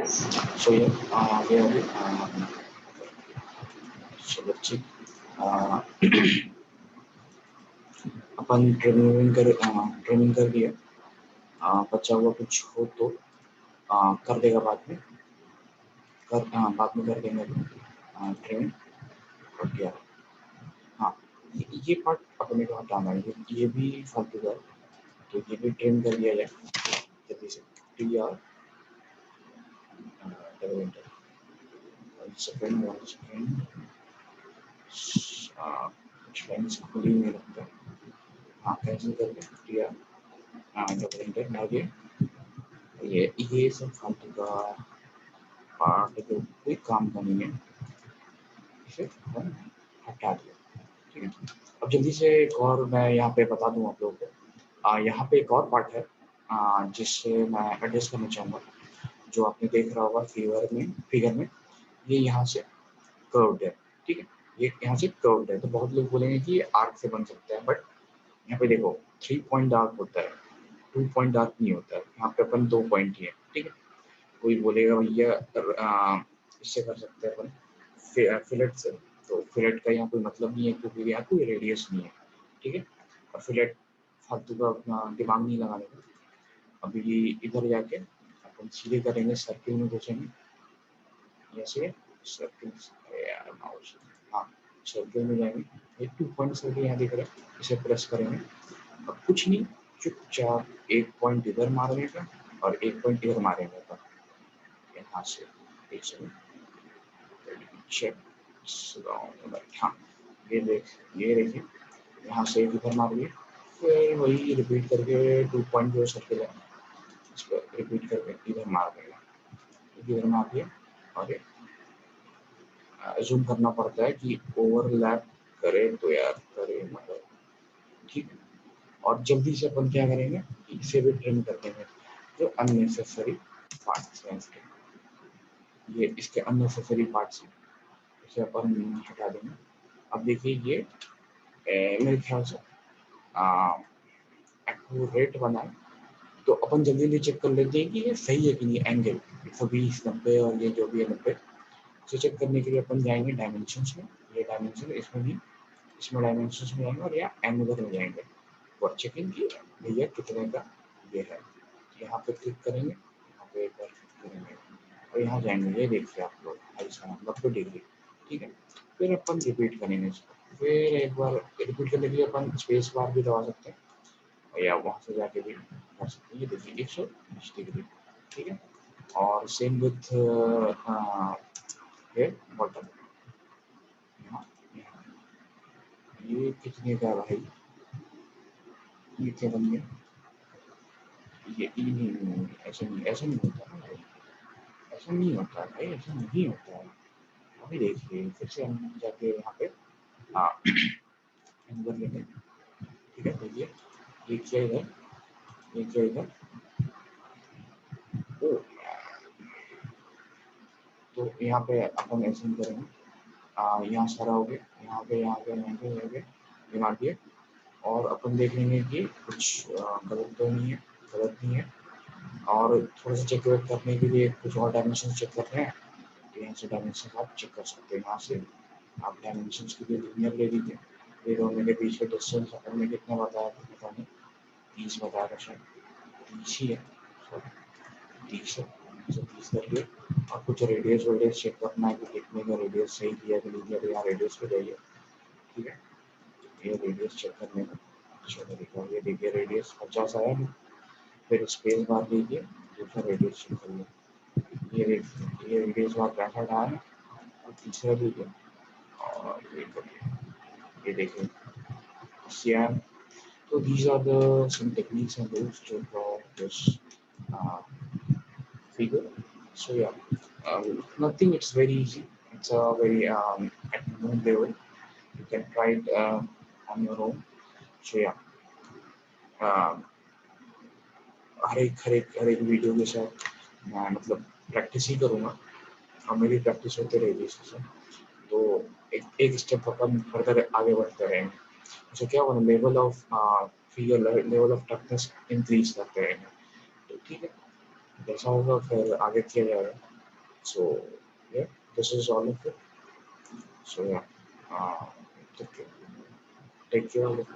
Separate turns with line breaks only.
So yeah, where are we? So let's see. Uh, upon trimming कर दिया। बचा हुआ कुछ हो तो कर देगा बाद में। बाद में कर देंगे ट्रिमिंग कर दिया। हाँ, ये पार्ट अपने को हटाना है। ये भी फालतू का है, तो ये भी ट्रिम कर दिया जाए जल्दी से। TR डबल एंटर 1 सेकेंड कुछ लाइन्स खुली नहीं लगता। हाँ, कैंसिल करके TR डबल एंटर मार दिया। ये सब फालतू का पार्ट जो कोई काम का नहीं है, इसे अपन हटा दिया। ठीक है, अब जल्दी से एक और मैं यहाँ पे बता दूँ आप लोगों को। यहाँ पे एक और पार्ट है जिससे मैं एडजस्ट करना चाहूँगा। जो आपने देख रहा होगा फिगर में ये यहाँ से कर्व्ड है। ठीक है, ये यहाँ से कर्व्ड है, तो बहुत लोग बोलेंगे कि ये आर्क से बन सकता है, बट यहाँ पे देखो 3 पॉइंट आर्क होता है, 2 पॉइंट आर्क नहीं होता है। यहाँ पे अपन 2 पॉइंट ही है। ठीक है, कोई बोलेगा भैया इससे कर सकते हैं अपन फिलेट से, तो फिलेट का यहाँ कोई मतलब नहीं है क्योंकि यहाँ कोई रेडियस नहीं है। ठीक है, और फिलेट फालतू का अपना दिमाग नहीं लगाने का। अभी इधर जाके अपन सीधे करेंगे, सर्किल में घुसेंगे, ऐसे सर्किल। यार माउस, हाँ, सर्किल में जाएंगे। ये 2 पॉइंट सर्किल यहाँ दिख रहा है, इसे प्रेस करेंगे। अब कुछ नहीं, चुपचाप एक पॉइंट इधर मारेंगे का और एक पॉइंट इधर मारेंगे का, यहाँ से। एक सेकंड, चेक। हाँ, ये देखिए यहाँ से एक इधर मारिए, फिर वही रिपीट करके 2 पॉइंट जो सर्किल है इस पर रिपीट करके इधर मार देगा। इधर मार दिया, और जूम करना पड़ता है कि ओवरलैप करे तो यार करे मतलब। ठीक है, और जल्दी से अपन क्या करेंगे, इसे भी ट्रिम कर देंगे जो अननेसेसरी पार्ट्स हैं इसके। ये इसके अननेसेसरी पार्ट्स हैं, इसे अपन हटा देंगे। अब देखिए ये मेरे ख्याल से एक्यूरेट बना है, तो अपन जल्दी जल्दी चेक कर लेते हैं कि ये सही है कि नहीं। एंगल 120, 90 और ये जो भी है 90, तो चेक करने के लिए अपन जाएंगे डायमेंशंस में। ये डायमेंशन इसमें नहीं, इसमें डायमेंशंस में जाएंगे और यहाँ एंगुलर में जाएंगे और चेकिंग की भैया कितने का ये है। यहाँ पे क्लिक करेंगे, यहाँ पे एक बार क्लिक करेंगे और यहाँ जाएंगे। ये देखिए आप लोग 90 डिग्री। ठीक है, फिर अपन रिपीट करेंगे इसको। फिर एक बार रिपीट करने के लिए अपन स्पेस बार भी दबा सकते हैं या वहाँ से जाके भी कर सकते हैं। ये देखिए 120 डिग्री। ठीक है, और सेम विथ बॉटम। ये कितने का भाई, ये क्या बन गया, ये नहीं, ऐसे नहीं होता ना भाई, ऐसा नहीं होता भाई, ऐसा नहीं होता है। अभी देखिए फिर से हम जाके यहाँ पे एंगल लेंगे। ठीक है, देखिए ये क्या इधर, ये क्या इधर, तो यहाँ पे अपन ऐसे ही करेंगे। यहाँ सारा हो गया, यहाँ पे ये मार दिए, और अपन देख लेंगे कि कुछ गलत तो नहीं है, गलत नहीं है। और थोड़ा सा चेक करने के लिए कुछ और डायमेंशन चेक कर रहे हैं, तो यहाँ से डायमेंशन आप चेक कर सकते हैं। यहाँ से आप डायमेंशन के लिए लीनियर ले लीजिए। ये दोनों के बीच का डिस्टेंस अपन ने कितना बताया था, पता नहीं, 30 बताया था शायद, 30 ही है, 30 है, 30 कर लिए। और कुछ रेडियस चेक करना है कि कितने का रेडियस सही दिया कि नहीं दिया, तो यहाँ रेडियस पे जाइए। ठीक है, ये रेडियस चेक करने का अच्छा तरीका। ये देखिए रेडियस 50 आया है, फिर स्पेस बार लीजिए, दूसरा रेडियस चेक करिए। ये देखिए ये रेडियस बार 65 आया है, और तीसरा लीजिए और ये करिए, ये देखिए CM. So these are the some techniques and rules to draw this figure. So yeah, nothing. It's very easy. It's a very at known level. You can try it on your own. So yeah, हर एक video के साथ मैं मतलब practice ही करूँगा, और मेरी practice होते रहेगी इससे। तो एक स्टेप अपन फर्दर आगे बढ़ते रहेंगे। तो क्या होगा, level of figure, level of toughness increase करते रहेंगे। तो ठीक है, जैसा होगा फिर आगे किया जाएगा। So yeah, this is all of it. So yeah, uh, take care, take care of it.